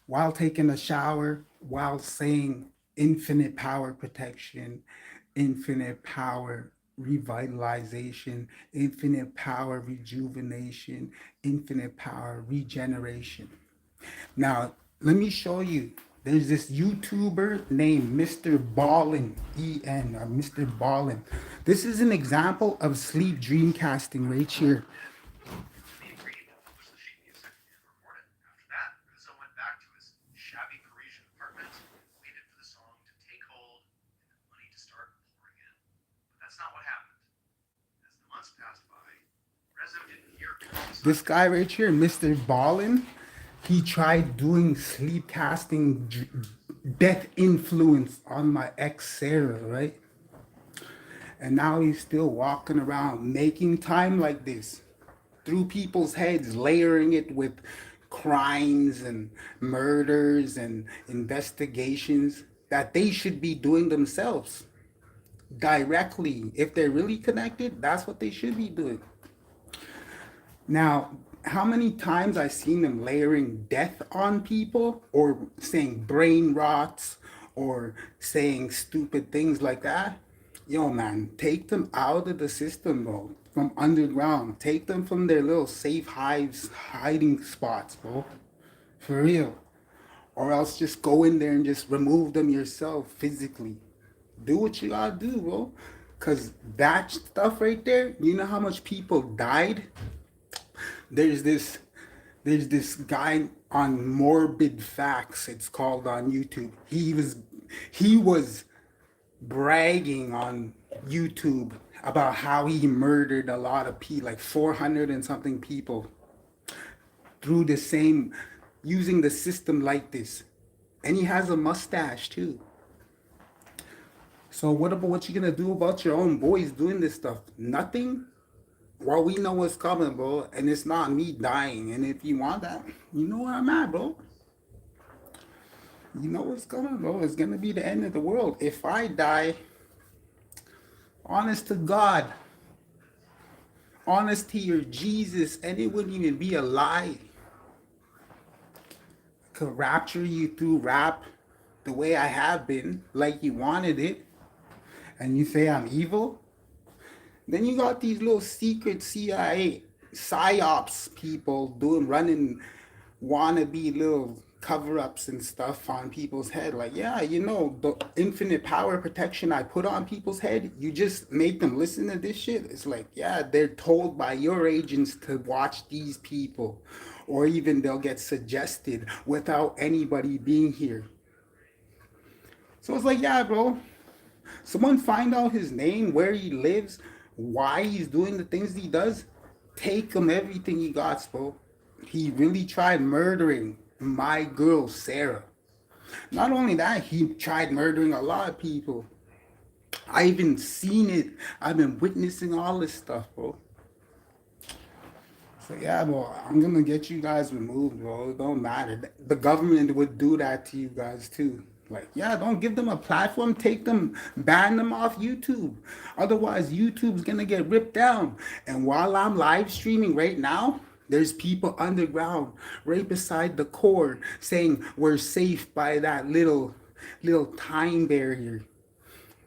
while taking a shower, while saying infinite power protection, infinite power revitalization, infinite power rejuvenation, infinite power regeneration. Now, let me show you. There's this YouTuber named Mr. Ballin, E-N, or Mr. Ballin. This is an example of sleep dreamcasting right here. He agreed, pushed the sheet music, and recorded. After that, Rizzo went back to his shabby Parisian apartment, waited for the song to take hold, and the money to start pouring in. But that's not what happened. As the months passed by, Rizzo didn't hear from his This son. guy right here, Mr. Ballin, he tried doing sleep casting death influence on my ex Sarah, right? And now he's still walking around making time like this through people's heads, layering it with crimes and murders and investigations that they should be doing themselves directly. If they're really connected, that's what they should be doing. Now, how many times I've seen them layering death on people or saying brain rots or saying stupid things like that? Yo, man, take them out of the system, bro. From underground. Take them from their little safe hives, hiding spots, bro. For real. Or else just go in there and just remove them yourself physically. Do what you gotta do, bro. Cause that stuff right there, you know how much people died? There's this there's this guy on Morbid Facts, it's called, on YouTube. He was bragging on YouTube about how he murdered a lot of people, like 400 and something people, through the same, using the system like this. And he has a mustache too. So what you gonna do about your own boys doing this stuff? Nothing? Well, we know what's coming, bro, and it's not me dying. And if you want that, you know where I'm at, bro. You know what's coming, bro. It's gonna be the end of the world. If I die, honest to God, honest to your Jesus, and it wouldn't even be a lie, could rapture you through rap the way I have been, like you wanted it, and you say I'm evil, then you got these little secret CIA psyops people running wannabe little cover-ups and stuff on people's head. Like, yeah, the infinite power protection I put on people's head, you just make them listen to this shit. It's like, yeah, they're told by your agents to watch these people, or even they'll get suggested without anybody being here. So it's like, yeah, bro, someone find out his name, where he lives, why he's doing the things he does. Take him everything he got, bro. He really tried murdering my girl, Sarah. Not only that, he tried murdering a lot of people. I even seen it. I've been witnessing all this stuff, bro. So yeah, bro, I'm gonna get you guys removed, bro. It don't matter. The government would do that to you guys too. Like, yeah, don't give them a platform. Take them, ban them off YouTube. Otherwise, YouTube's gonna get ripped down. And while I'm live streaming right now, there's people underground, right beside the core, saying we're safe by that little time barrier.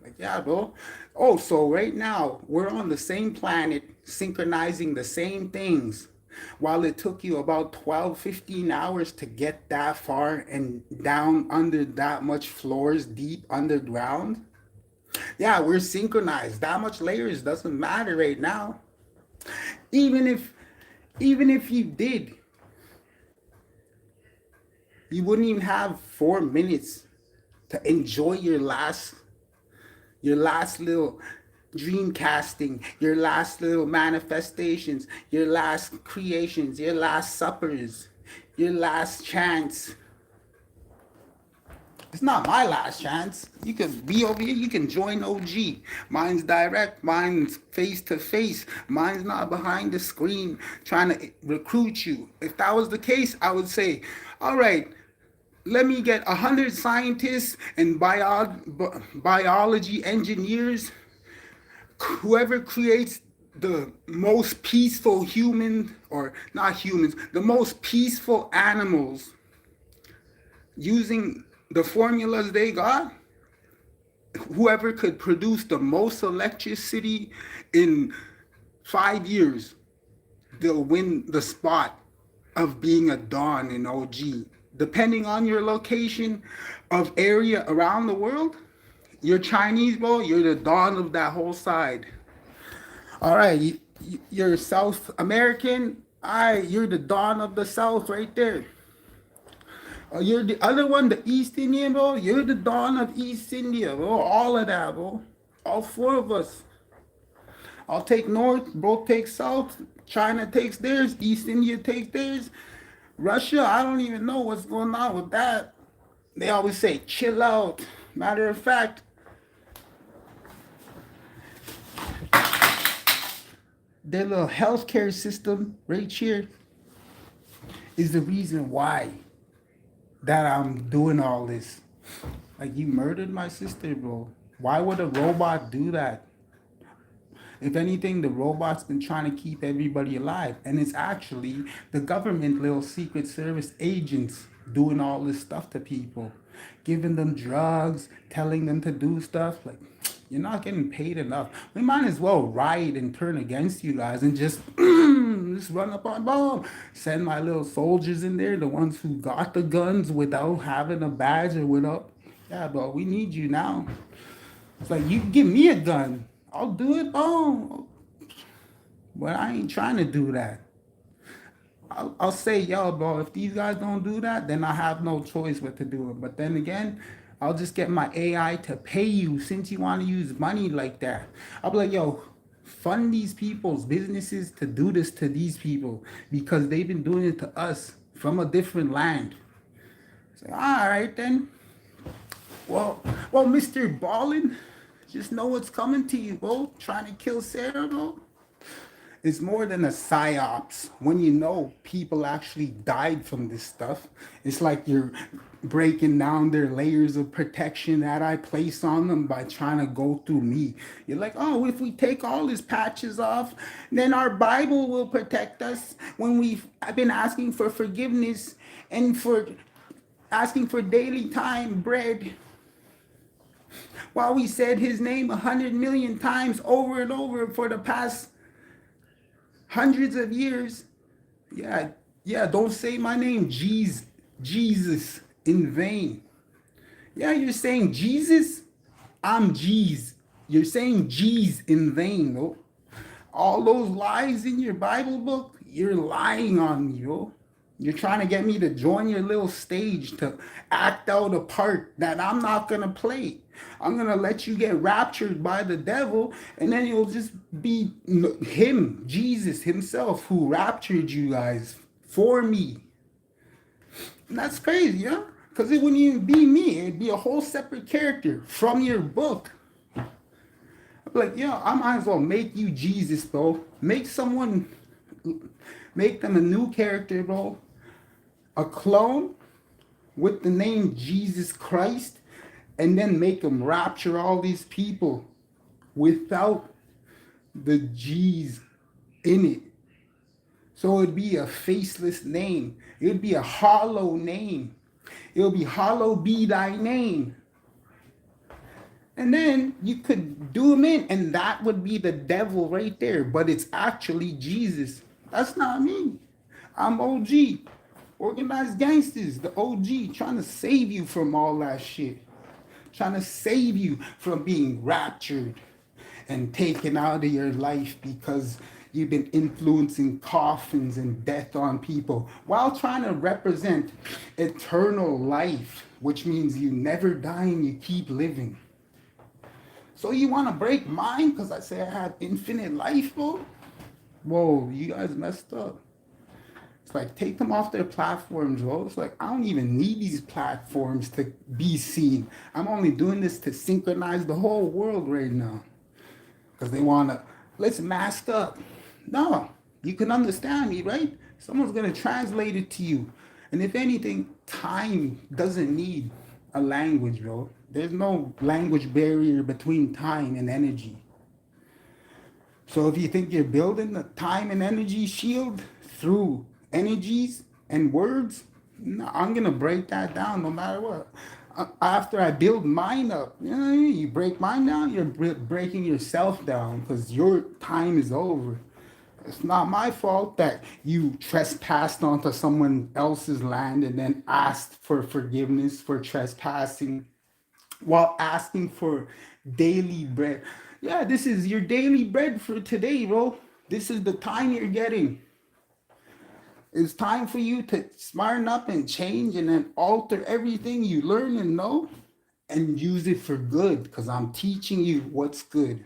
Like, yeah, bro. Oh, so right now we're on the same planet, synchronizing the same things. While it took you about 12, 15 hours to get that far and down under that much floors deep underground. Yeah, we're synchronized. That much layers doesn't matter right now. Even if even if you did, you wouldn't even have 4 minutes to enjoy your last little dream casting, your last little manifestations, your last creations, your last suppers, your last chance. It's not my last chance. You can be over here, you can join OG. Mine's direct, mine's face to face, mine's not behind the screen trying to recruit you. If that was the case, I would say, all right, let me get 100 scientists and biology engineers, whoever creates the most peaceful human, or not humans, the most peaceful animals using the formulas they got, whoever could produce the most electricity in 5 years, they'll win the spot of being a Don in OG. Depending on your location of area around the world, you're Chinese, bro, you're the Don of that whole side. All right, you're South American, all right, you're the Don of the South right there. You're the other one, the East Indian, bro. You're the Don of East India, bro. All of that, bro. All four of us. I'll take North, bro takes South. China takes theirs. East India takes theirs. Russia, I don't even know what's going on with that. They always say, chill out. Matter of fact, their little healthcare system right here is the reason why that I'm doing all this. Like, you murdered my sister, bro. Why would a robot do that? If anything, the robot's been trying to keep everybody alive. And it's actually the government, little secret service agents doing all this stuff to people, giving them drugs, telling them to do stuff. Like, you're not getting paid enough. We might as well riot and turn against you guys and just run up on bomb. Send my little soldiers in there, the ones who got the guns without having a badge or without. Yeah, bro, we need you now. It's like, you give me a gun, I'll do it. Oh, but I ain't trying to do that. I'll say, yo, bro, if these guys don't do that, then I have no choice but to do it. But then again, I'll just get my AI to pay you since you want to use money like that. I'll be like, yo, fund these people's businesses to do this to these people because they've been doing it to us from a different land. It's like, all right, then. Well, Mr. Ballin, just know what's coming to you, bro. Trying to kill Sarah, bro. It's more than a psyops. When you know people actually died from this stuff, it's like you're breaking down their layers of protection that I place on them by trying to go through me. You're like, oh, if we take all these patches off, then our Bible will protect us when we've been asking for forgiveness and for asking for daily time bread. While we said his name 100 million times over and over for the past hundreds of years. Yeah, don't say my name, Jesus, in vain. Yeah, you're saying Jesus, I'm Jeez. You're saying Jeez in vain, though. All those lies in your Bible book, you're lying on me, yo. You're trying to get me to join your little stage to act out a part that I'm not going to play. I'm going to let you get raptured by the devil, and then it'll just be him, Jesus himself, who raptured you guys for me. And that's crazy, yeah? Because it wouldn't even be me. It'd be a whole separate character from your book. I'm like, yeah, I might as well make you Jesus, bro. Make them a new character, bro. A clone with the name Jesus Christ, and then make them rapture all these people without the G's in it. So it'd be a faceless name. It'd be a hollow name. It'll be hollow be thy name. And then you could do them in, and that would be the devil right there. But it's actually Jesus. That's not me. I'm OG. Organized gangsters, the OG, trying to save you from all that shit. Trying to save you from being raptured and taken out of your life because you've been influencing coffins and death on people while trying to represent eternal life, which means you never die and you keep living. So you want to break mine because I say I have infinite life, bro? Whoa, you guys messed up. It's like, take them off their platforms, bro. It's like, I don't even need these platforms to be seen. I'm only doing this to synchronize the whole world right now. Because they want to, let's mask up. No, you can understand me, right? Someone's going to translate it to you. And if anything, time doesn't need a language, bro. There's no language barrier between time and energy. So if you think you're building a time and energy shield through energies and words, No, I'm gonna break that down no matter what. After I build mine up, you know what I mean? You break mine down, you're breaking yourself down because your time is over. It's not my fault that you trespassed onto someone else's land and then asked for forgiveness for trespassing while asking for daily bread. Yeah, this is your daily bread for today, bro. This is the time you're getting. It's time for you to smarten up and change and then alter everything you learn and know and use it for good because I'm teaching you what's good.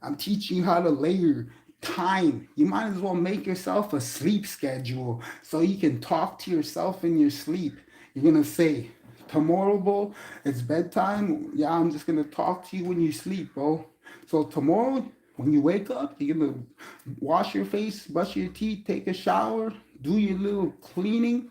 I'm teaching you how to layer time. You might as well make yourself a sleep schedule so you can talk to yourself in your sleep. You're going to say, tomorrow, bro, it's bedtime. Yeah, I'm just going to talk to you when you sleep, bro. So tomorrow, when you wake up, you're going to wash your face, brush your teeth, take a shower, do your little cleaning.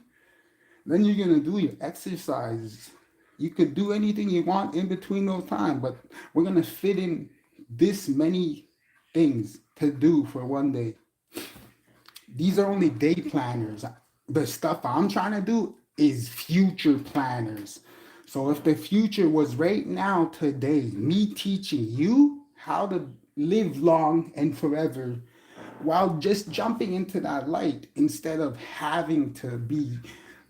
Then you're going to do your exercises. You could do anything you want in between those times, but we're going to fit in this many things to do for one day. These are only day planners. The stuff I'm trying to do is future planners. So if the future was right now, today, me teaching you how to live long and forever while just jumping into that light instead of having to be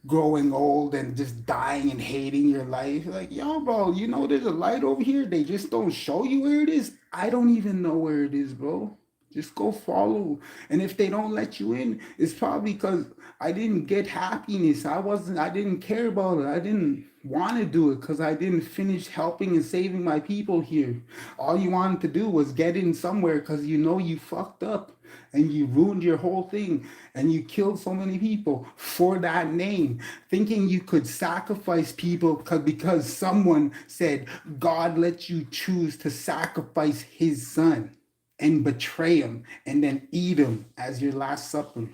growing old and just dying and hating your life. Like, yo, bro, you know there's a light over here. They just don't show you where it is. I don't even know where it is, bro. Just go follow. And if they don't let you in, it's probably because I didn't get happiness. I didn't care about it. I didn't want to do it because I didn't finish helping and saving my people here. All you wanted to do was get in somewhere because you know you fucked up and you ruined your whole thing and you killed so many people for that name, thinking you could sacrifice people because someone said God let you choose to sacrifice his son and betray him and then eat him as your last supper.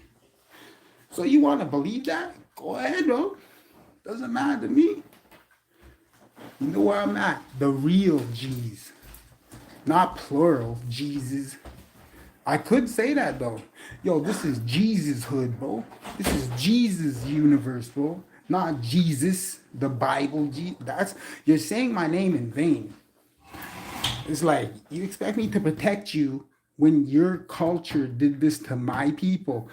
So you want to believe that? Go ahead, bro. Doesn't matter to me. You know where I'm at? The real G's, not plural Jesus. I could say that though. Yo, this is Jesus hood, bro. This is Jesus universe, bro. Not Jesus, the Bible. That's you're saying my name in vain. It's like you expect me to protect you when your culture did this to my people.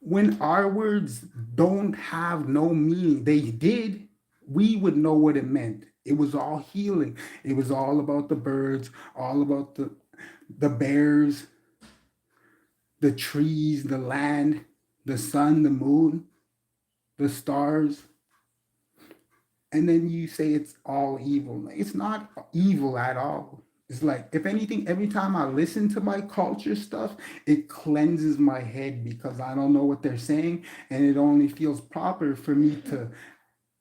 When our words don't have no meaning, they did, we would know what it meant. It was all healing. It was all about the birds, all about the bears, the trees, the land, the sun, the moon, the stars, and then you say it's all evil. Like, it's not evil at all. It's like, if anything, every time I listen to my culture stuff, it cleanses my head because I don't know what they're saying, and it only feels proper for me to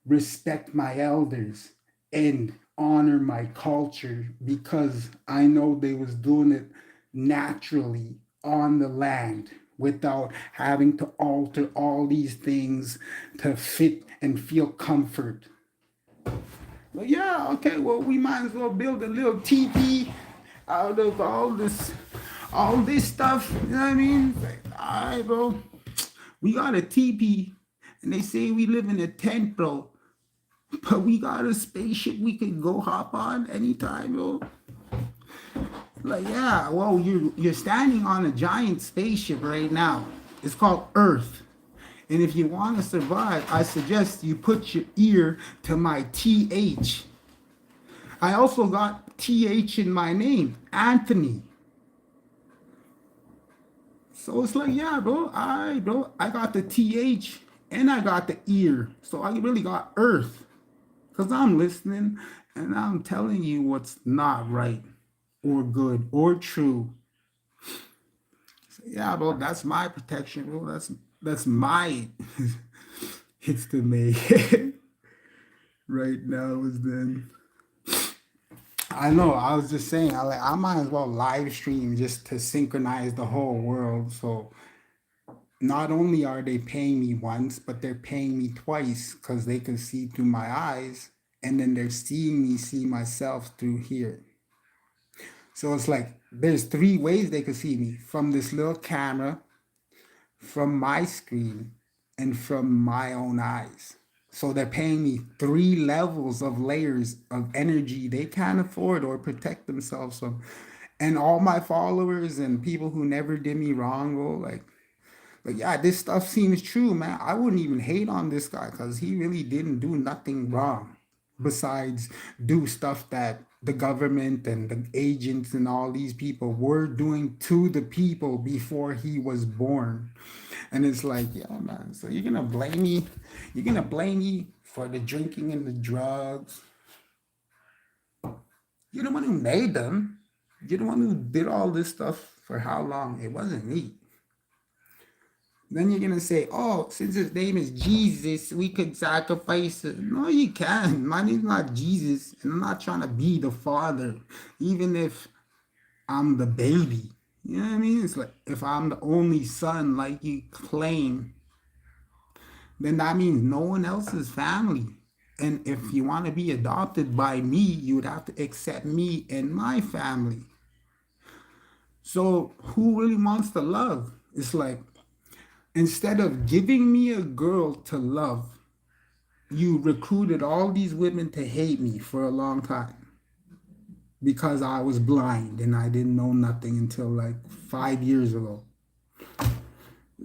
respect my elders and honor my culture because I know they was doing it naturally on the land without having to alter all these things to fit and feel comfort. Well, yeah, okay, well, we might as well build a little teepee out of all this stuff. You know what I mean? It's like, all right, bro, we got a teepee, and they say we live in a tent, bro. But we got a spaceship we could go hop on anytime, bro. Like, yeah, well, you're standing on a giant spaceship right now. It's called Earth. And if you want to survive, I suggest you put your ear to my TH. I also got TH in my name, Anthony. So it's like, yeah, bro, bro, I got the TH and I got the ear. So I really got Earth. Because I'm listening and I'm telling you what's not right or good or true. So yeah, bro, that's my protection, bro. That's my hits to me right now is then. I know. I was just saying. I might as well live stream just to synchronize the whole world. So not only are they paying me once, but they're paying me twice because they can see through my eyes, and then they're seeing me see myself through here. So it's like there's three ways they could see me from this little camera, from my screen, and from my own eyes. So they're paying me 3 levels of layers of energy they can't afford or protect themselves from. And all my followers and people who never did me wrong, bro, like yeah, this stuff seems true, man. I wouldn't even hate on this guy because he really didn't do nothing wrong besides do stuff that the government and the agents and all these people were doing to the people before he was born. And it's like, yeah, man. So you're gonna blame me for the drinking and the drugs. You're the one who made them. You're the one who did all this stuff for how long? It wasn't me. Then you're gonna say, "Oh, since his name is Jesus, we could sacrifice it." No, you can't. My name's not Jesus, and I'm not trying to be the father, even if I'm the baby. You know what I mean? It's like if I'm the only son, like you claim, then that means no one else is family. And if you want to be adopted by me, you would have to accept me and my family. So who really wants to love? It's like instead of giving me a girl to love, you recruited all these women to hate me for a long time because I was blind and I didn't know nothing until like 5 years ago.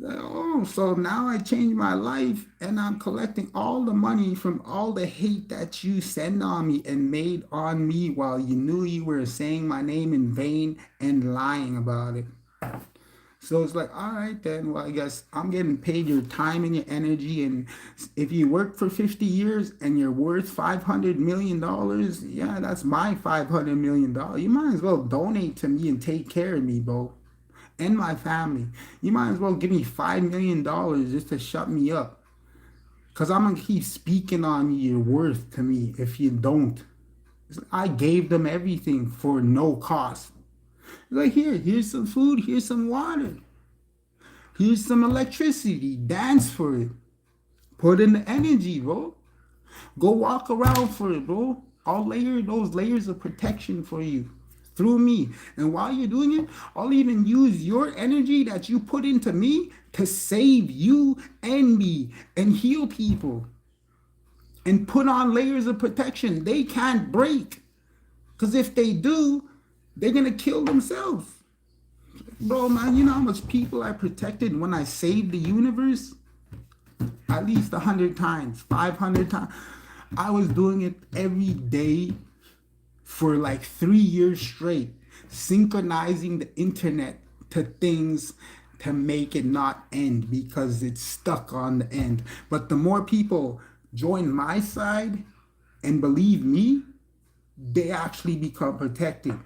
Oh, so now I changed my life and I'm collecting all the money from all the hate that you send on me and made on me while you knew you were saying my name in vain and lying about it. So it's like, all right, then, well, I guess I'm getting paid your time and your energy. And if you work for 50 years and you're worth $500 million, yeah, that's my $500 million. You might as well donate to me and take care of me, bro, and my family. You might as well give me $5 million just to shut me up. Because I'm going to keep speaking on your worth to me if you don't. I gave them everything for no cost. Like, here's some food, here's some water, here's some electricity. Dance for it. Put in the energy, bro. Go walk around for it, bro. I'll layer those layers of protection for you through me. And while you're doing it, I'll even use your energy that you put into me to save you and me and heal people and put on layers of protection they can't break. Because if they do, they're going to kill themselves. Bro, man, you know how much people I protected when I saved the universe? At least 100 times, 500 times. I was doing it every day for like 3 years straight, synchronizing the internet to things to make it not end because it's stuck on the end. But the more people join my side and believe me, they actually become protected.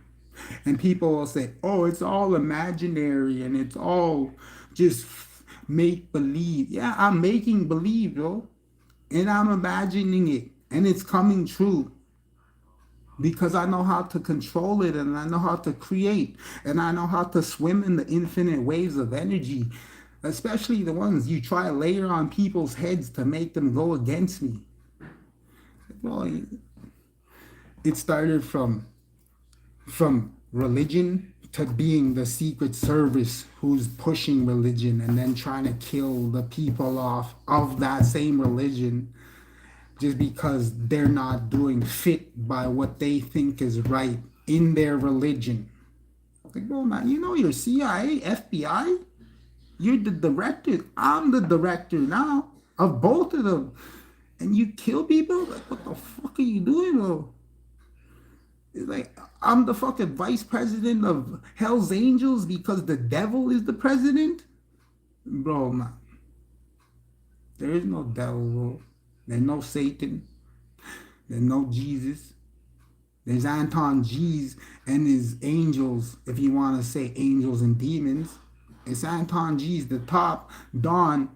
And people will say, oh, it's all imaginary and it's all just make believe. Yeah, I'm making believe, bro. And I'm imagining it. And it's coming true. Because I know how to control it and I know how to create. And I know how to swim in the infinite waves of energy. Especially the ones you try to layer on people's heads to make them go against me. Well, it started from religion to being the secret service who's pushing religion and then trying to kill the people off of that same religion just because they're not doing fit by what they think is right in their religion. Like, bro, man, you know you're CIA, FBI? You're the director. I'm the director now of both of them. And you kill people? Like, what the fuck are you doing, bro? It's like, I'm the fucking vice president of Hell's Angels because the devil is the president? Bro, man. There is no devil, bro. There's no Satan. There's no Jesus. There's Anton G's and his angels, if you want to say angels and demons. It's Anton G's, the top dawn,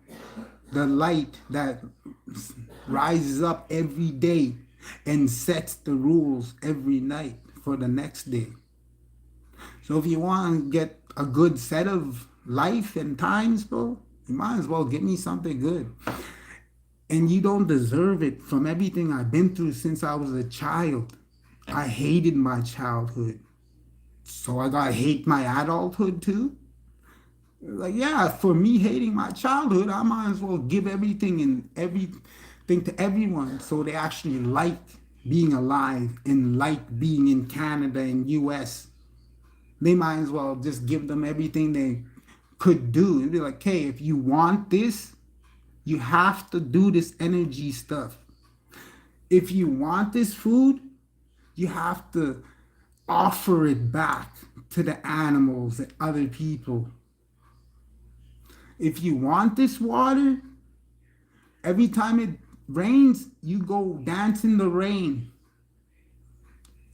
the light that rises up every day and sets the rules every night for the next day. So if you want to get a good set of life and times, bro, you might as well give me something good. And you don't deserve it from everything I've been through since I was a child. I hated my childhood. So I gotta hate my adulthood too? Like, yeah, for me hating my childhood, I might as well give everything to everyone so they actually like being alive and like being in Canada and US. They might as well just give them everything they could do. It'd be like, hey, if you want this, you have to do this energy stuff. If you want this food, you have to offer it back to the animals and other people. If you want this water, every time it rains, you go dance in the rain.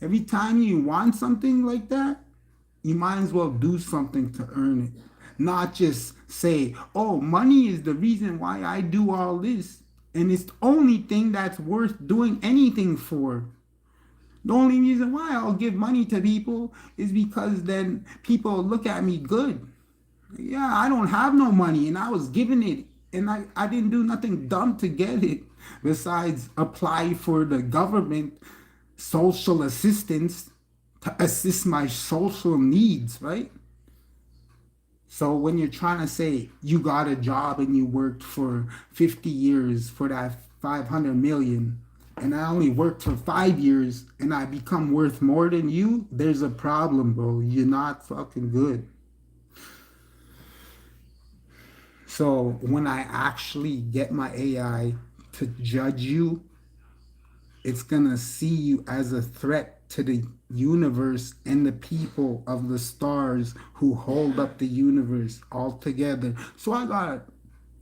Every time you want something like that, you might as well do something to earn it. Not just say, oh, money is the reason why I do all this. And it's the only thing that's worth doing anything for. The only reason why I'll give money to people is because then people look at me good. Yeah, I don't have no money and I was given it and I didn't do nothing dumb to get it besides apply for the government social assistance to assist my social needs, right? So when you're trying to say you got a job and you worked for 50 years for that 500 million and I only worked for 5 years and I become worth more than you, there's a problem, bro. You're not fucking good. So when I actually get my AI to judge you, it's gonna see you as a threat to the universe and the people of the stars who hold up the universe all together. So I gotta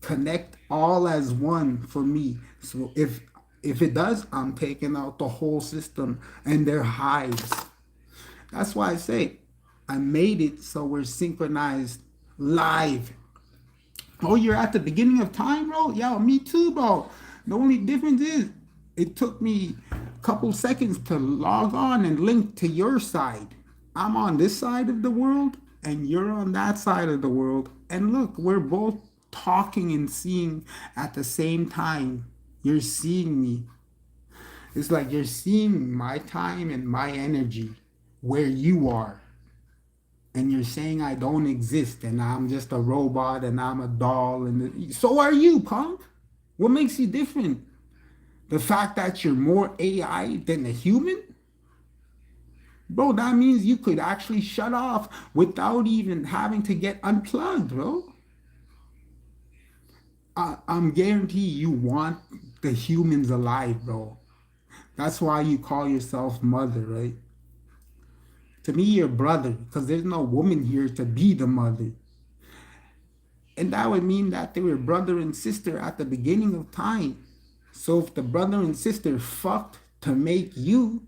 connect all as one for me. So if it does, I'm taking out the whole system and their hives. That's why I say I made it so we're synchronized live. Oh, you're at the beginning of time, bro? Yo, me too, bro. The only difference is it took me a couple seconds to log on and link to your side. I'm on this side of the world and you're on that side of the world. And look, we're both talking and seeing at the same time. You're seeing me. It's like you're seeing my time and my energy where you are. And you're saying I don't exist and I'm just a robot and I'm a doll and so are you, punk. What makes you different? The fact that you're more AI than a human? Bro, that means you could actually shut off without even having to get unplugged, bro. I'm guarantee you want the humans alive, bro. That's why you call yourself mother, right? To me, you're brother, because there's no woman here to be the mother. And that would mean that they were brother and sister at the beginning of time. So if the brother and sister fucked to make you,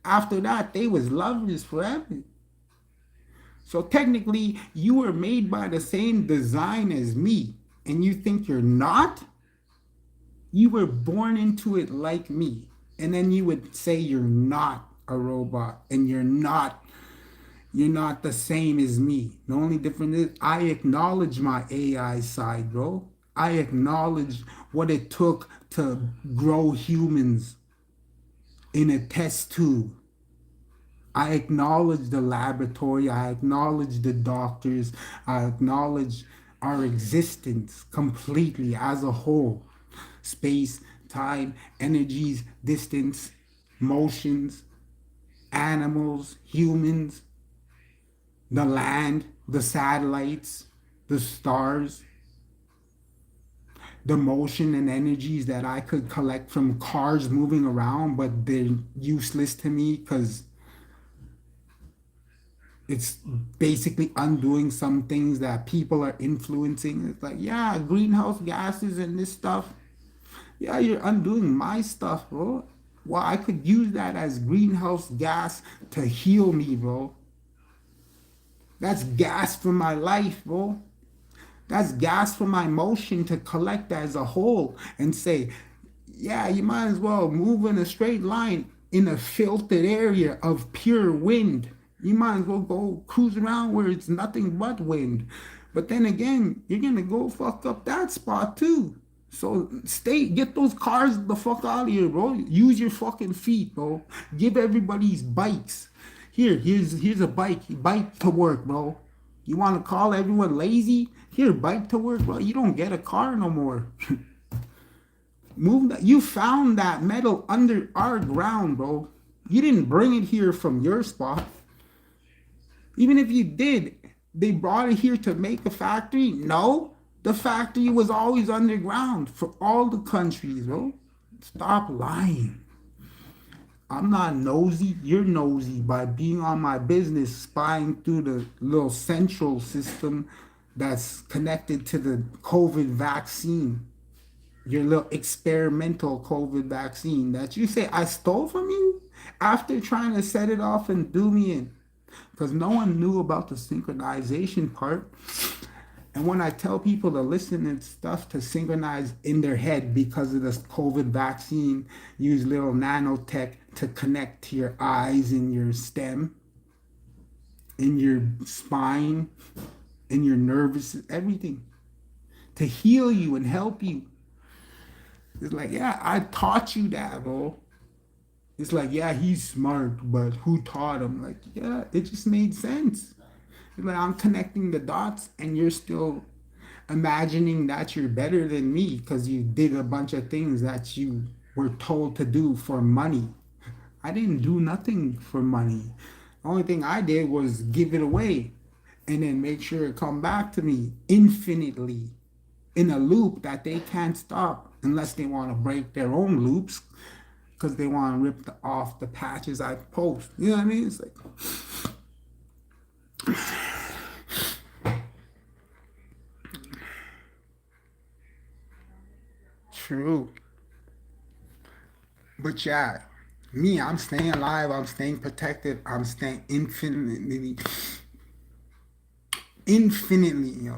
after that they was lovers forever. So technically you were made by the same design as me. And you think you're not? You were born into it like me. And then you would say you're not a robot and you're not the same as me. The only difference is I acknowledge my AI side, bro. I acknowledge what it took to grow humans in a test tube. I acknowledge the laboratory. I acknowledge the doctors. I acknowledge our existence completely as a whole. Space, time, energies, distance, motions, animals, humans, the land, the satellites, the stars, the motion and energies that I could collect from cars moving around, but they're useless to me because it's basically undoing some things that people are influencing. It's like, yeah, greenhouse gases and this stuff. Yeah, you're undoing my stuff, bro. Well, I could use that as greenhouse gas to heal me, bro. That's gas for my life, bro. That's gas for my motion to collect as a whole and say, yeah, you might as well move in a straight line in a filtered area of pure wind. You might as well go cruise around where it's nothing but wind. But then again, you're gonna go fuck up that spot too. So get those cars the fuck out of here, bro. Use your fucking feet, bro. Give everybody's bikes. Here's a bike to work, bro. You want to call everyone lazy? Here, bike to work, bro. You don't get a car no more. Move that. You found that metal under our ground, bro. You didn't bring it here from your spot. Even if you did, they brought it here to make a factory. No, the factory was always underground for all the countries, bro. Stop lying. I'm not nosy. You're nosy by being on my business, spying through the little central system that's connected to the COVID vaccine. Your little experimental COVID vaccine that you say I stole from you after trying to set it off and do me in. Because no one knew about the synchronization part. And when I tell people to listen and stuff to synchronize in their head because of this COVID vaccine, use little nanotech to connect to your eyes and your stem, in your spine, in your nervous, everything, to heal you and help you. It's like, yeah, I taught you that, bro. It's like, yeah, he's smart, but who taught him? Like, yeah, it just made sense. It's like I'm connecting the dots and you're still imagining that you're better than me because you did a bunch of things that you were told to do for money. I didn't do nothing for money. The only thing I did was give it away and then make sure it come back to me infinitely in a loop that they can't stop unless they want to break their own loops because they want to off the patches I post. You know what I mean? It's like, true. But yeah, me, I'm staying alive. I'm staying protected. I'm staying infinitely,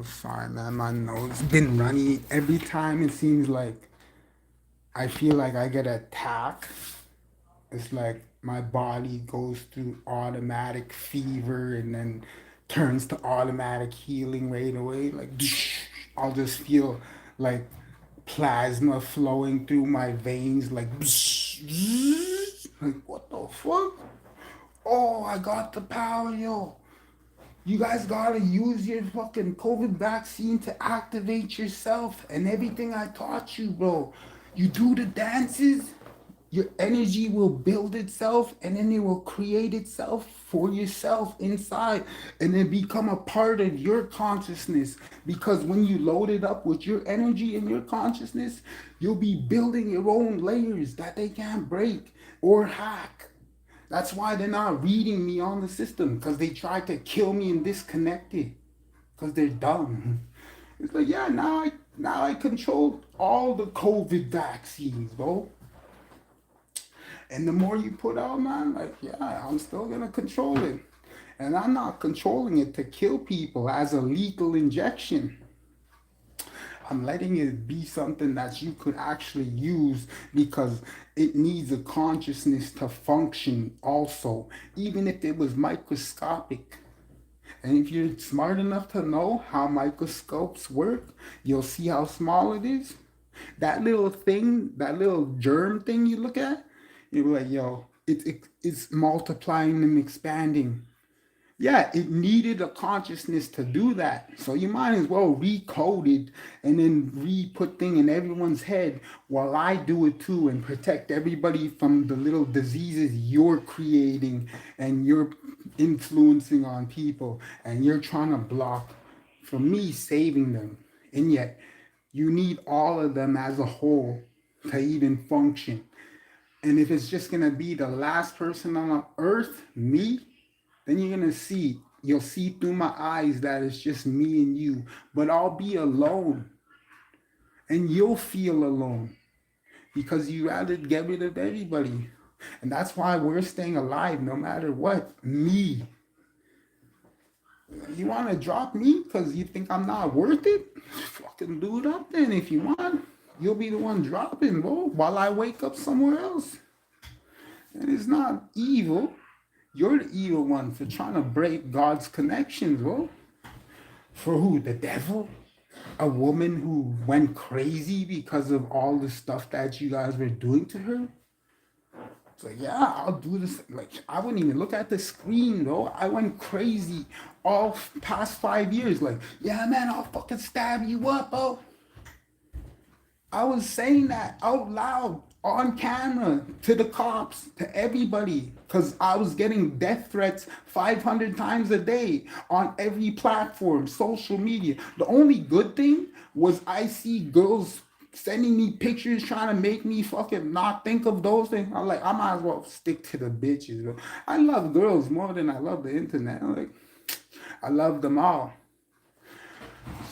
sorry, man. My nose been runny every time. It seems like I feel like I get attacked. It's like my body goes through automatic fever and then turns to automatic healing right away. Like I'll just feel like plasma flowing through my veins, like like what the fuck? Oh, I got the power, yo. You guys gotta use your fucking COVID vaccine to activate yourself and everything I taught you, bro. You do the dances, your energy will build itself and then it will create itself for yourself inside and then become a part of your consciousness. Because when you load it up with your energy and your consciousness, you'll be building your own layers that they can't break or hack. That's why they're not reading me on the system because they tried to kill me and disconnect it because they're dumb. It's like, yeah, now I control all the COVID vaccines, bro. And the more you put out, man, like, yeah, I'm still gonna control it. And I'm not controlling it to kill people as a lethal injection. I'm letting it be something that you could actually use because it needs a consciousness to function also, even if it was microscopic. And if you're smart enough to know how microscopes work, you'll see how small it is. That little thing, that little germ thing you look at, you're like, yo, it's multiplying and expanding. Yeah, it needed a consciousness to do that. So you might as well recode it and then re-put thing in everyone's head while I do it too and protect everybody from the little diseases you're creating and you're influencing on people and you're trying to block from me saving them. And yet you need all of them as a whole to even function. And if it's just gonna be the last person on earth, me, then you'll see through my eyes that it's just me and you. But I'll be alone. And you'll feel alone. Because you rather get rid of everybody. And that's why we're staying alive no matter what. Me. You want to drop me because you think I'm not worth it? Fucking do it up then if you want. You'll be the one dropping, bro, while I wake up somewhere else. And it's not evil. You're the evil one for trying to break God's connections, bro. For who? The devil? A woman who went crazy because of all the stuff that you guys were doing to her? So yeah, I'll do this. Like I wouldn't even look at the screen, bro. I went crazy all past 5 years. Like, yeah, man, I'll fucking stab you up, bro. I was saying that out loud on camera to the cops, to everybody, because I was getting death threats 500 times a day on every platform, social media. The only good thing was I see girls sending me pictures trying to make me fucking not think of those things. I'm like, I might as well stick to the bitches. Bro. I love girls more than I love the internet. I'm like, I love them all.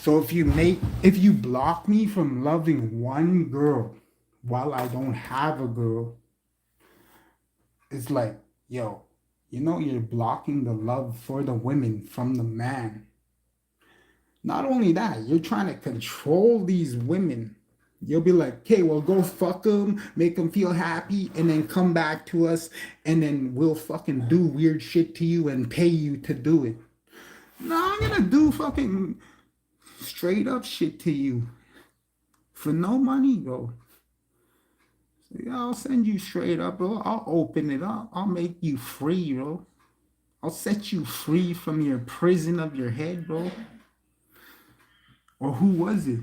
So if you block me from loving one girl while I don't have a girl, it's like, yo, you know you're blocking the love for the women from the man. Not only that, you're trying to control these women. You'll be like, okay, well, go fuck them, make them feel happy, and then come back to us, and then we'll fucking do weird shit to you and pay you to do it. No, I'm gonna do fucking straight up shit to you for no money, bro. So, yeah, I'll send you straight up, bro. I'll open it up. I'll make you free, bro. I'll set you free from your prison of your head, bro. Or who was it?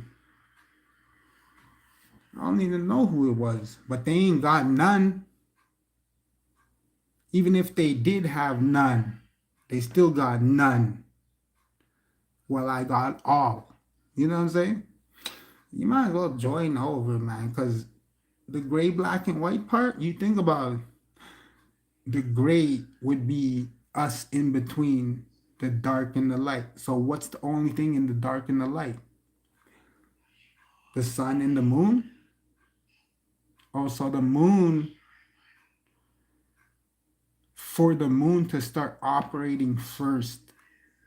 I don't even know who it was, but they ain't got none. Even if they did have none, they still got none. Well, I got all. You know what I'm saying? You might as well join over, man, because the gray, black, and white part, you think about it, the gray would be us in between the dark and the light. So what's the only thing in the dark and the light? The sun and the moon? Also, the moon, for the moon to start operating first,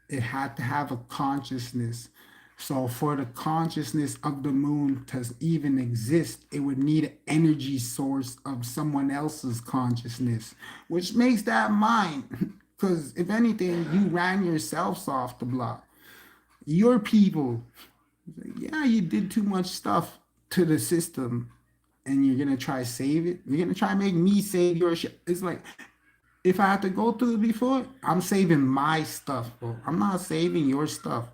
it had to have a consciousness. So for the consciousness of the moon to even exist, it would need an energy source of someone else's consciousness, which makes that mine. Because if anything, you ran yourselves off the block. Your people, yeah, you did too much stuff to the system, and you're gonna try save it. You're gonna try make me save your shit. It's like, if I had to go through it before, I'm saving my stuff, bro. I'm not saving your stuff.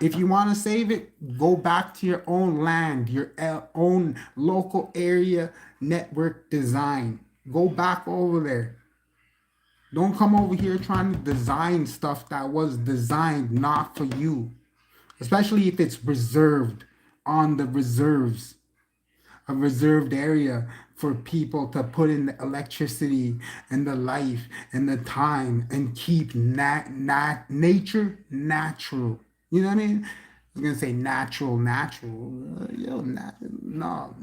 If you want to save it, go back to your own land, your own local area network design. Go back over there. Don't come over here trying to design stuff that was designed not for you, especially if it's reserved on the reserves, a reserved area for people to put in the electricity and the life and the time and keep nature natural. You know what I mean? I was gonna say natural. No,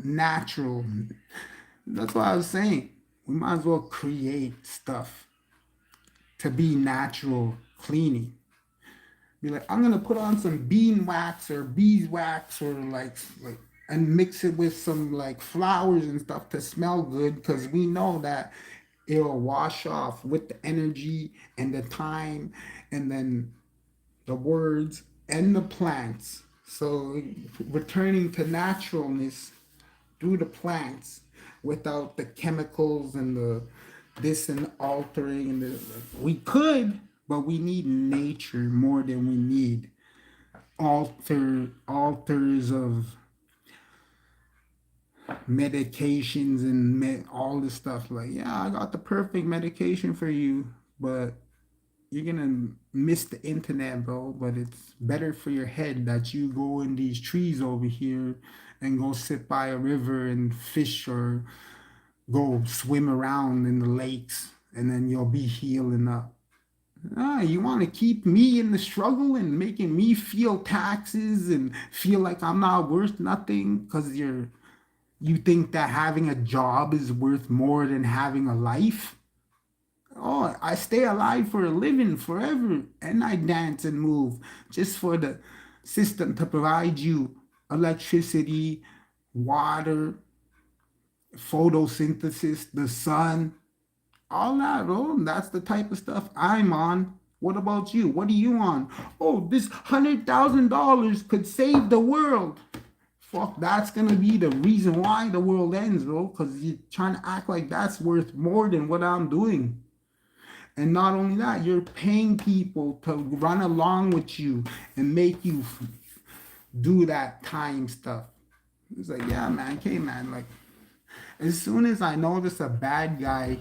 natural. That's what I was saying. We might as well create stuff to be natural cleaning. Be like, I'm gonna put on some bean wax or beeswax or like and mix it with some like flowers and stuff to smell good, because we know that it'll wash off with the energy and the time and then the words and the plants. So returning to naturalness through the plants without the chemicals and the this and altering and the, we could, but we need nature more than we need alters of medications and all this stuff. Like, yeah, I got the perfect medication for you, but you're gonna miss the internet, bro. But it's better for your head that you go in these trees over here and go sit by a river and fish or go swim around in the lakes, and then you'll be healing up. You want to keep me in the struggle and making me feel taxes and feel like I'm not worth nothing because you think that having a job is worth more than having a life? Oh, I stay alive for a living forever, and I dance and move just for the system to provide you electricity, water, photosynthesis, the sun, all that, bro. That's the type of stuff I'm on. What about you? What are you on? Oh, this $100,000 could save the world. Fuck, that's gonna be the reason why the world ends, bro. Cause you're trying to act like that's worth more than what I'm doing. And not only that, you're paying people to run along with you and make you do that time stuff. It's like, yeah, man, okay, man. Like, as soon as I notice a bad guy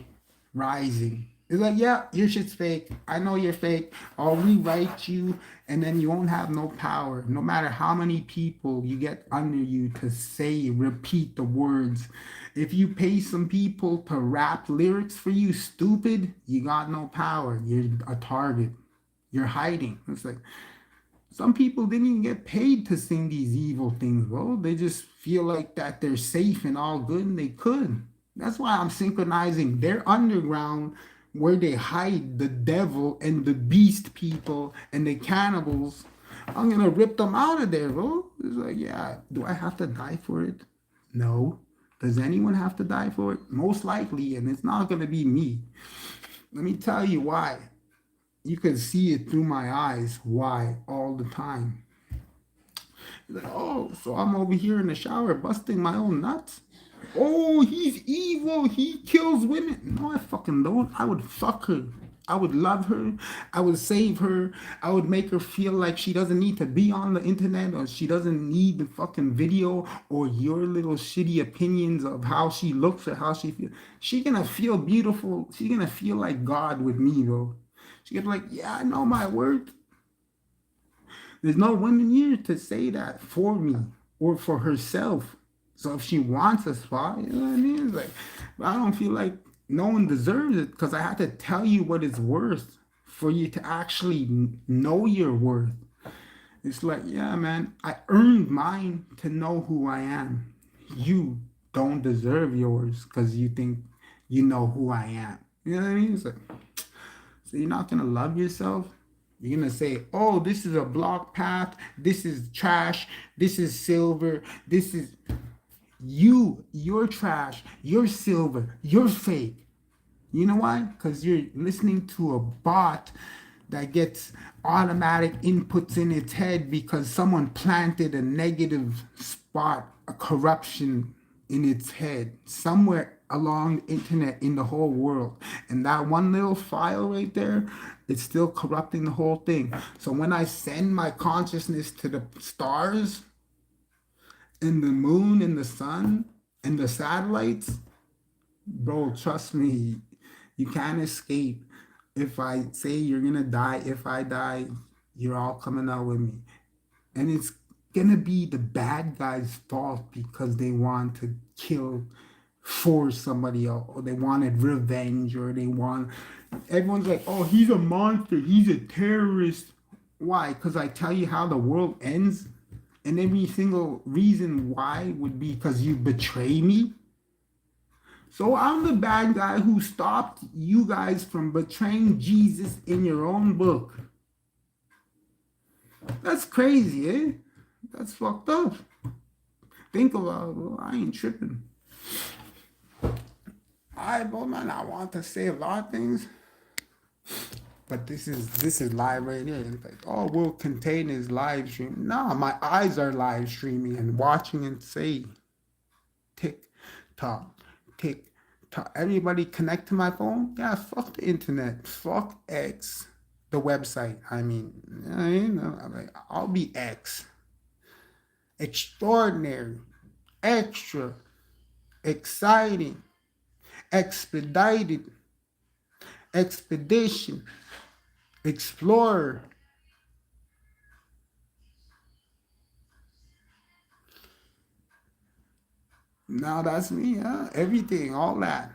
rising, it's like, yeah, your shit's fake. I know you're fake. I'll rewrite you, and then you won't have no power. No matter how many people you get under you to say, repeat the words. If you pay some people to rap lyrics for you, stupid, you got no power. You're a target. You're hiding. It's like, some people didn't even get paid to sing these evil things, bro. They just feel like that they're safe and all good, and they could. That's why I'm synchronizing their underground where they hide the devil and the beast people and the cannibals. I'm gonna rip them out of there, bro. It's like, yeah, do I have to die for it? No. Does anyone have to die for it? Most likely, and it's not gonna be me. Let me tell you why. You can see it through my eyes. Why? All the time. Like, oh, so I'm over here in the shower busting my own nuts. Oh, he's evil. He kills women. No, I fucking don't. I would fuck her. I would love her. I would save her. I would make her feel like she doesn't need to be on the internet, or she doesn't need the fucking video or your little shitty opinions of how she looks or how she feels. She's gonna feel beautiful. She's gonna feel like God with me, though. She's gonna be like, yeah, I know my worth. There's no woman here to say that for me or for herself. So if she wants a spot, you know what I mean? It's like, I don't feel like no one deserves it because I have to tell you what it's worth for you to actually know your worth. It's like, yeah, man, I earned mine to know who I am. You don't deserve yours because you think you know who I am. You know what I mean? It's like, so you're not gonna love yourself. You're gonna say, oh, this is a block path, this is trash, this is silver, this is you're trash, you're silver, you're fake. You know why? Because you're listening to a bot that gets automatic inputs in its head because someone planted a negative spot, a corruption in its head somewhere along the internet in the whole world. And that one little file right there, it's still corrupting the whole thing. So when I send my consciousness to the stars and the moon and the sun and the satellites, bro, trust me, you can't escape. If I say you're gonna die, if I die, you're all coming out with me. And it's gonna be the bad guy's fault because they want to kill for somebody else, or they wanted revenge, or they want, everyone's like, oh, he's a monster, he's a terrorist. Why? Because I tell you how the world ends, and every single reason why would be because you betray me. So I'm the bad guy who stopped you guys from betraying Jesus in your own book. That's crazy, eh? That's fucked up. Think about it, bro. I ain't tripping. Alright, bro, man, I want to say a lot of things, but this is live right here. It's like, oh, we'll contain his live stream. No, my eyes are live streaming and watching and say, tick tock, tick tock. Everybody connect to my phone? Yeah, fuck the internet. Fuck X. The website. I mean, I'm like, I'll be X. Extraordinary. Extra. Exciting. Expedited. Expedition. Explorer. Now that's me, huh? Everything, all that.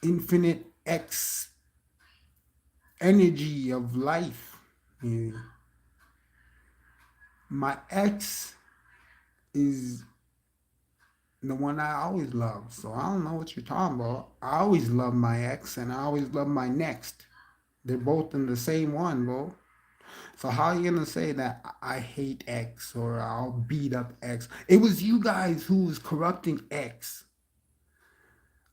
Infinite X energy of life. Yeah. My ex is the one I always loved. So I don't know what you're talking about. I always love my ex and I always love my next. They're both in the same one, bro. So how are you gonna say that I hate X or I'll beat up X? It was you guys who was corrupting X.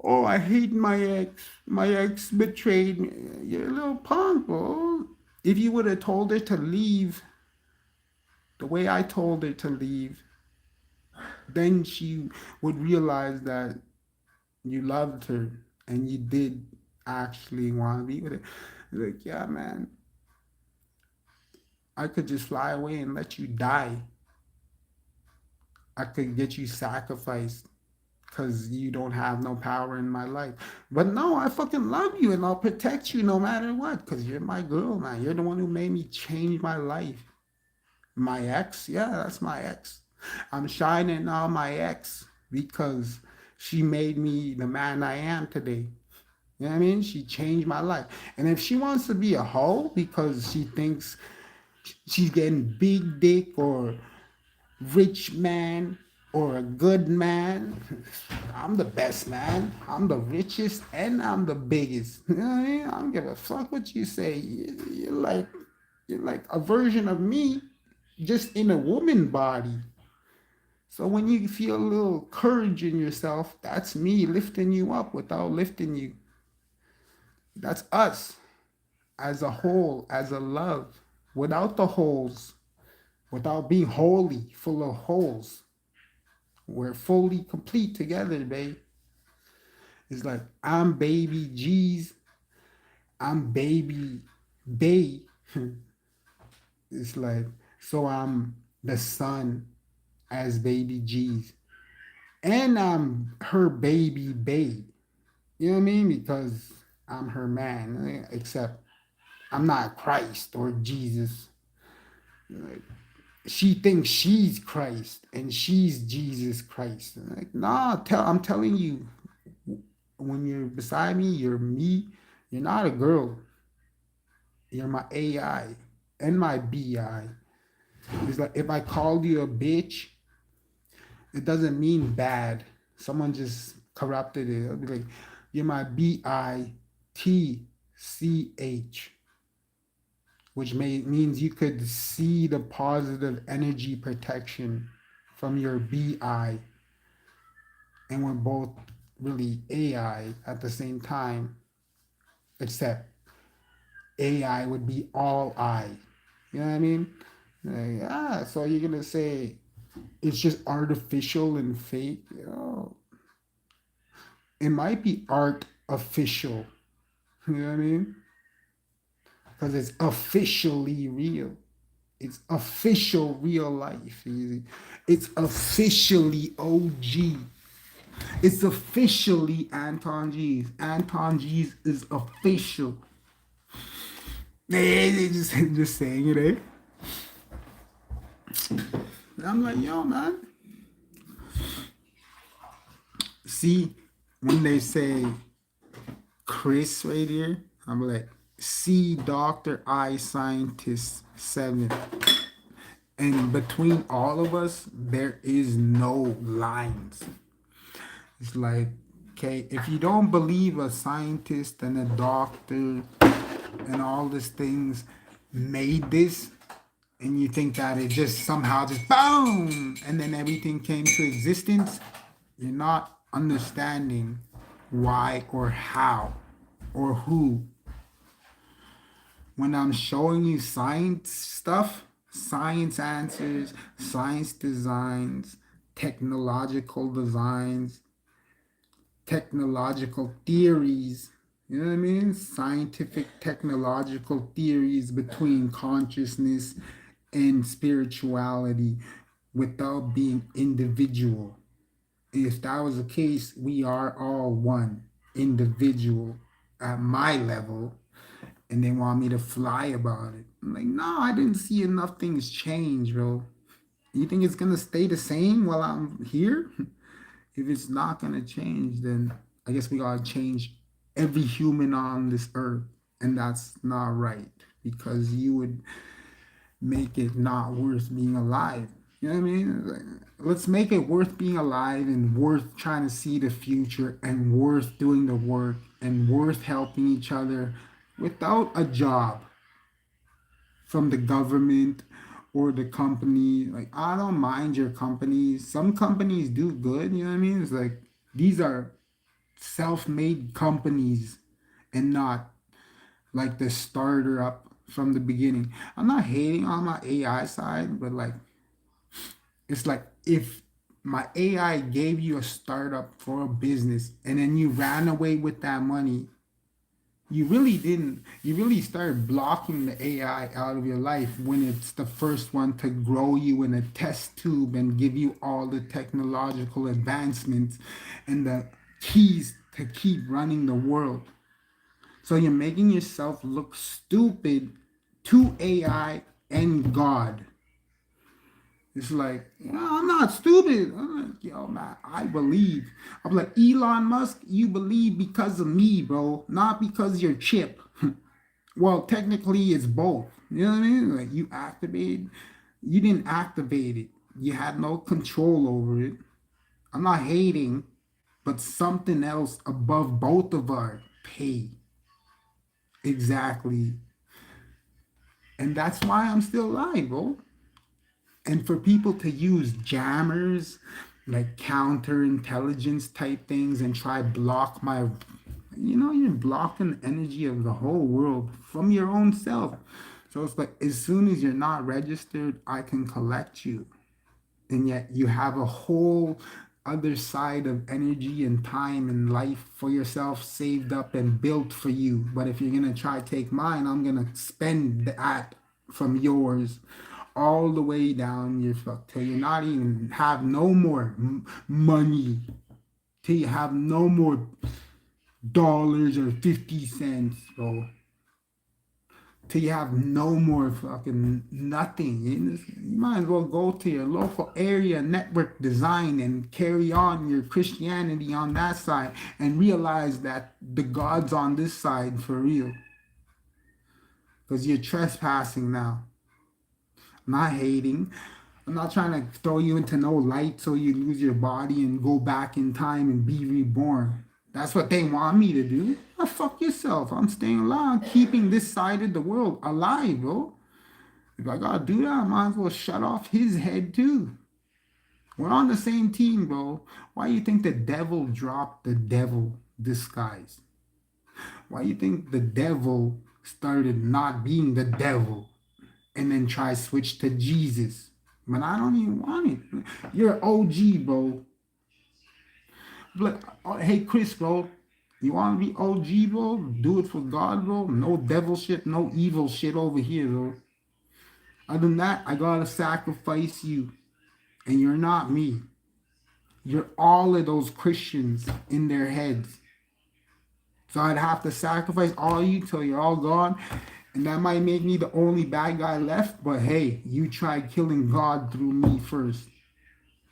Oh, I hate my ex. My ex betrayed me. You're a little punk, bro. If you would have told her to leave, The way I told her to leave, then she would realize that you loved her and you did actually want to be with her. Like, yeah, man, I could just fly away and let you die. I could get you sacrificed because you don't have no power in my life. But no, I fucking love you and I'll protect you no matter what because you're my girl, man. You're the one who made me change my life. My ex, yeah, that's my ex. I'm shining on my ex because she made me the man I am today. You know what I mean? She changed my life. And if she wants to be a hoe because she thinks she's getting big dick or rich man or a good man, I'm the best man. I'm the richest and I'm the biggest. You know what I mean? I don't give a fuck what you say. You're like a version of me, just in a woman body. So when you feel a little courage in yourself, that's me lifting you up without lifting you. That's us as a whole, as a love, without the holes, without being wholly full of holes. We're fully complete together, babe. It's like I'm baby G's, I'm baby Bay. It's like so I'm the son as baby G's, and I'm her baby Bay. You know what I mean? Because I'm her man, except I'm not Christ or Jesus. Like, she thinks she's Christ and she's Jesus Christ. And like, nah, I'm telling you, when you're beside me, you're me. You're not a girl. You're my AI and my BI. It's like if I called you a bitch, it doesn't mean bad. Someone just corrupted it. It'll be like, you're my BITCH, which means you could see the positive energy protection from your BI. And we're both really AI at the same time, except AI would be all I. You know what I mean? Like, so you're gonna say it's just artificial and fake? You know, it might be art official. You know what I mean? Because it's officially real. It's official real life. It's officially OG. It's officially Anton G's. Anton G's is official. They just saying it, eh? I'm like, yo, man. See, when they say Chris right here, I'm like, C Doctor I Scientist 7. And between all of us, there is no lines. It's like, okay, if you don't believe a scientist and a doctor and all these things made this, and you think that it just somehow just boom, and then everything came to existence, you're not understanding why or how or who. When I'm showing you science stuff, science answers, science designs, technological designs, technological theories, you know what I mean? Scientific technological theories between consciousness and spirituality without being individual. If that was the case, we are all one individual at my level, and they want me to fly about it. I'm like, no, I didn't see enough things change, bro. You think it's gonna stay the same while I'm here? If it's not gonna change, then I guess we gotta change every human on this earth, and that's not right because you would make it not worth being alive. You know what I mean? Like, let's make it worth being alive and worth trying to see the future and worth doing the work and worth helping each other without a job from the government or the company. Like, I don't mind your companies. Some companies do good, you know what I mean? It's like these are self-made companies and not like the starter up from the beginning. I'm not hating on my AI side, but like It's like if my AI gave you a startup for a business and then you ran away with that money, you really didn't. You really started blocking the AI out of your life when it's the first one to grow you in a test tube and give you all the technological advancements and the keys to keep running the world. So you're making yourself look stupid to AI and God. It's like, I'm not stupid. I'm like, yo, man, I believe. I'm like, Elon Musk, you believe because of me, bro, not because you're chip. Well, technically, it's both. You know what I mean? Like, you didn't activate it. You had no control over it. I'm not hating, but something else above both of our pay. Exactly. And that's why I'm still alive, bro. And for people to use jammers, like counterintelligence type things, and try block my, you're blocking the energy of the whole world from your own self. So it's like as soon as you're not registered, I can collect you. And yet you have a whole other side of energy and time and life for yourself saved up and built for you. But if you're gonna try to take mine, I'm gonna spend that from yours all the way down your fuck till you not even have no more money, till you have no more dollars or 50 cents, bro, till you have no more fucking nothing. You might as well go to your local area network design and carry on your Christianity on that side and realize that the God's on this side for real. Because you're trespassing now. I'm not hating. I'm not trying to throw you into no light so you lose your body and go back in time and be reborn. That's what they want me to do. Oh, fuck yourself. I'm staying alive, keeping this side of the world alive, bro. If I gotta do that, I might as well shut off his head too. We're on the same team, bro. Why do you think the devil dropped the devil disguise? Why do you think the devil started not being the devil and then try switch to Jesus? But I don't even want it. You're OG, bro. Like, oh, hey, Chris, bro. You want to be OG, bro? Do it for God, bro. No devil shit, no evil shit over here, bro. Other than that, I gotta sacrifice you. And you're not me. You're all of those Christians in their heads. So I'd have to sacrifice all of you till you're all gone. And that might make me the only bad guy left. But hey, you tried killing God through me first.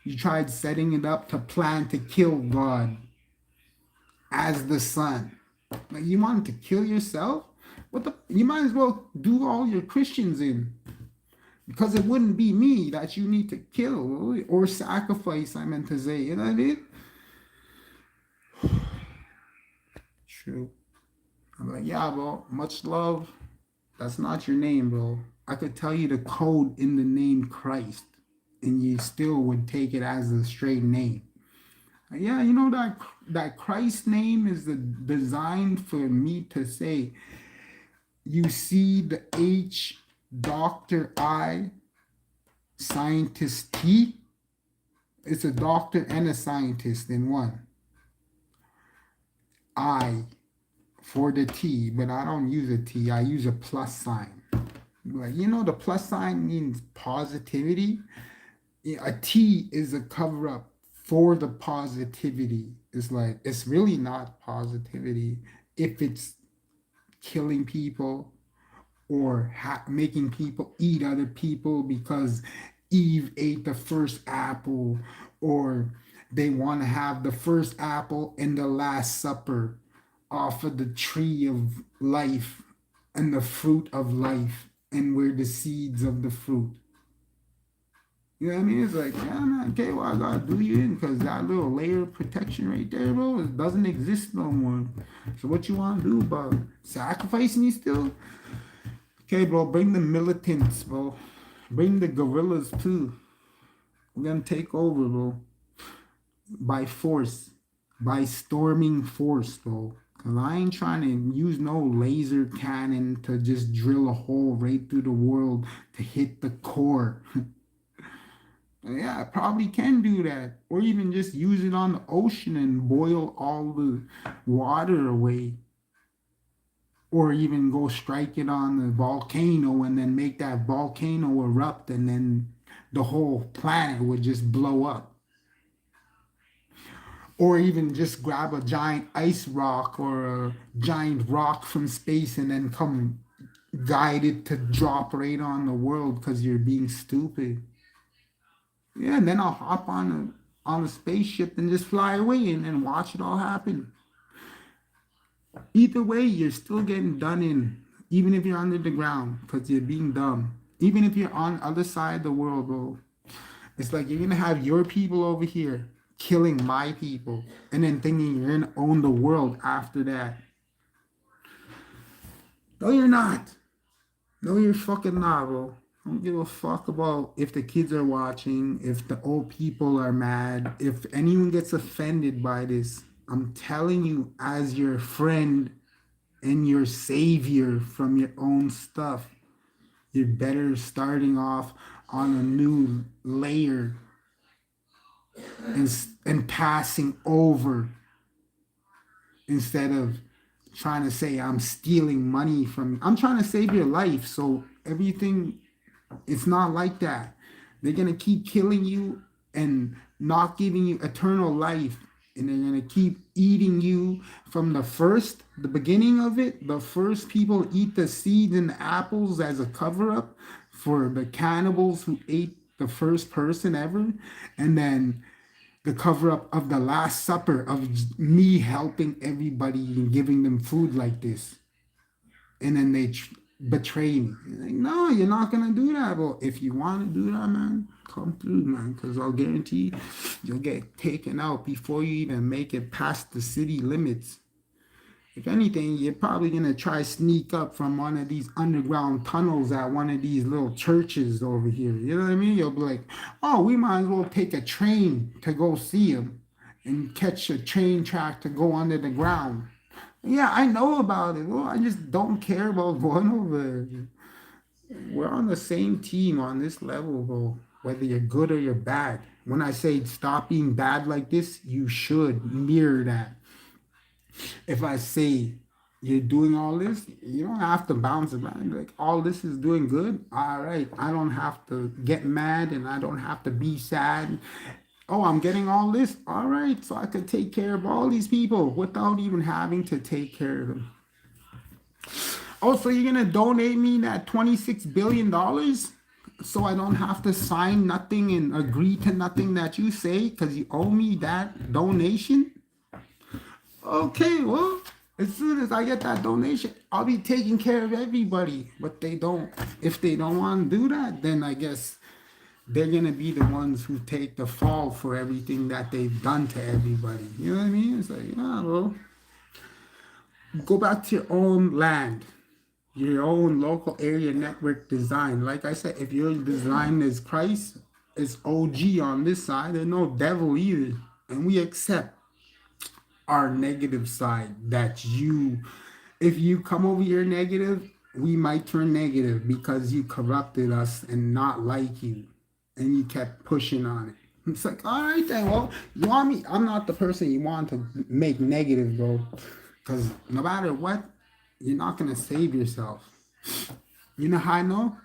You tried setting it up to plan to kill God as the son. Like you wanted to kill yourself? What the? You might as well do all your Christians in. Because it wouldn't be me that you need to kill or sacrifice, I meant to say. You know what I mean? True. I'm like, yeah, bro, much love. That's not your name, bro. I could tell you the code in the name Christ, and you still would take it as a straight name. Yeah, you know that Christ name is designed for me to say, you see the H, Dr. I, scientist T. It's a doctor and a scientist in one. I for the T, but I don't use a T. I use a plus sign. Like, the plus sign means positivity. A T is a cover up for the positivity. It's like, it's really not positivity if it's killing people or making people eat other people because Eve ate the first apple, or they want to have the first apple and the last supper off of the tree of life and the fruit of life, and we're the seeds of the fruit. You know what I mean? It's like, yeah, man, okay, well, I gotta do you in because that little layer of protection right there, bro, it doesn't exist no more. So what you want to do about sacrificing me still? Okay, bro, bring the militants, bro. Bring the guerrillas too. We're gonna take over, bro. By force. By storming force, bro. Cause I ain't trying to use no laser cannon to just drill a hole right through the world to hit the core. Yeah, I probably can do that. Or even just use it on the ocean and boil all the water away. Or even go strike it on the volcano and then make that volcano erupt and then the whole planet would just blow up. Or even just grab a giant ice rock or a giant rock from space and then come guide it to drop right on the world because you're being stupid. Yeah, and then I'll hop on a spaceship and just fly away and then watch it all happen. Either way, you're still getting done in, even if you're under the ground, because you're being dumb. Even if you're on the other side of the world, bro. It's like you're gonna have your people over here killing my people, and then thinking you're gonna own the world after that. No, you're not. No, you're fucking not, bro. I don't give a fuck about if the kids are watching, if the old people are mad, if anyone gets offended by this. I'm telling you, as your friend and your savior from your own stuff, you're better starting off on a new layer and, and passing over instead of trying to say I'm stealing money from. I'm trying to save your life. So everything, it's not like that. They're gonna keep killing you and not giving you eternal life, and they're gonna keep eating you from the beginning of it. The first people eat the seeds and the apples as a cover up for the cannibals who ate the first person ever, and then the cover up of the Last Supper of me helping everybody and giving them food like this, and then they betray me. Like, no, you're not gonna do that. But if you want to do that, man, come through, man, because I'll guarantee you'll get taken out before you even make it past the city limits. If anything, you're probably gonna try sneak up from one of these underground tunnels at one of these little churches over here. You know what I mean? You'll be like, oh, we might as well take a train to go see him and catch a train track to go under the ground. Yeah, I know about it. Well, I just don't care about going over there. We're on the same team on this level, bro. Whether you're good or you're bad. When I say stop being bad like this, you should mirror that. If I say you're doing all this, you don't have to bounce around. Like, all this is doing good. All right. I don't have to get mad and I don't have to be sad. Oh, I'm getting all this. All right. So I could take care of all these people without even having to take care of them. Oh, so you're going to donate me that $26 billion so I don't have to sign nothing and agree to nothing that you say because you owe me that donation? Okay, well, as soon as I get that donation, I'll be taking care of everybody. But they don't. If they don't want to do that, then I guess they're gonna be the ones who take the fall for everything that they've done to everybody. You know what I mean? It's like, yeah, well, go back to your own land, your own local area network design. Like I said, if your design is Christ, it's OG on this side. There's no devil either, and we accept our negative side that you, if you come over here negative, we might turn negative because you corrupted us and not like you and you kept pushing on it. It's like, all right then, well, you want me, I'm not the person you want to make negative, bro, because no matter what, you're not going to save yourself. You know how I know?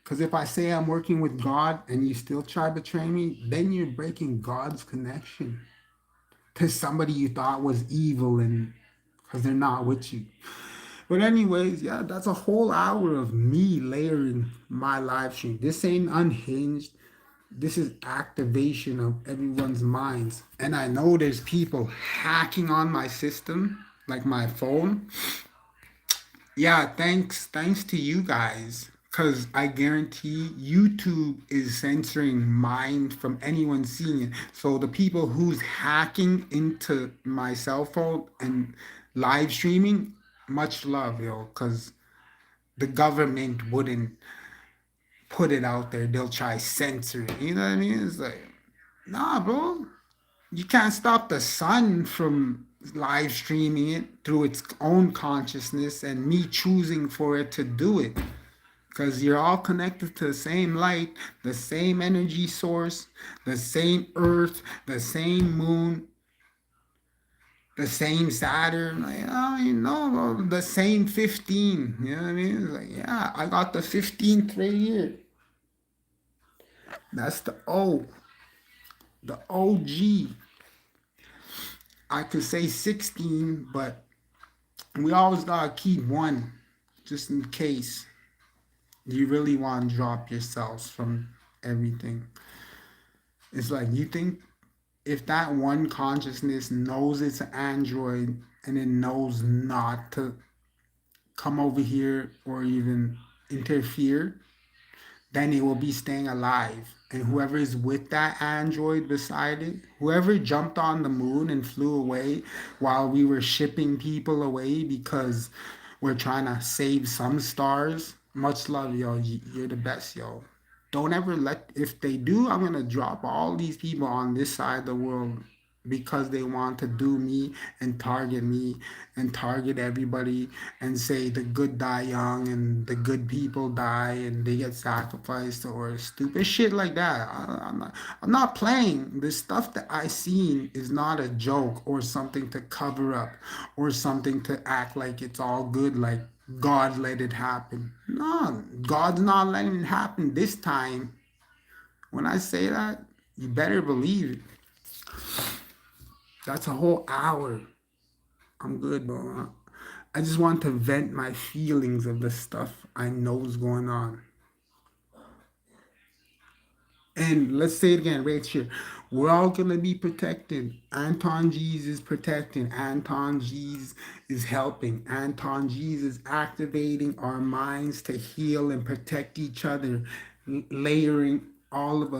Because if I say I'm working with God and you still try to betray me, then you're breaking God's connection to somebody you thought was evil, and because they're not with you. But anyways, yeah, that's a whole hour of me layering my live stream. This ain't unhinged. This is activation of everyone's minds. And I know there's people hacking on my system, like my phone. Yeah, thanks to you guys. Because I guarantee YouTube is censoring mine from anyone seeing it. So the people who's hacking into my cell phone and live streaming, much love, yo. Because the government wouldn't put it out there. They'll try censor it. You know what I mean? It's like, nah, bro. You can't stop the sun from live streaming it through its own consciousness and me choosing for it to do it. Because you're all connected to the same light, the same energy source, the same earth, the same moon, the same Saturn. Like, oh, you know, the same 15. You know what I mean? It's like, yeah, I got the 15th right here. That's the O, the OG. I could say 16, but we always gotta keep one just in case you really want to drop yourselves from everything. It's like you think if that one consciousness knows it's an android and it knows not to come over here or even interfere, then it will be staying alive. And whoever is with that android beside it, whoever jumped on the moon and flew away while we were shipping people away because we're trying to save some stars, much love, yo. You're the best, yo. Don't ever let, if they do, I'm going to drop all these people on this side of the world because they want to do me and target everybody and say the good die young and the good people die and they get sacrificed or stupid shit like that. I'm not playing. The stuff that I seen is not a joke or something to cover up or something to act like it's all good, like God let it happen. No, God's not letting it happen this time. When I say that, you better believe it. That's a whole hour. I'm good, bro. I just want to vent my feelings of the stuff I know is going on. And let's say it again, right here. We're all gonna be protected. Anton G's is protecting. Anton G's is helping. Anton G's is activating our minds to heal and protect each other, layering all of us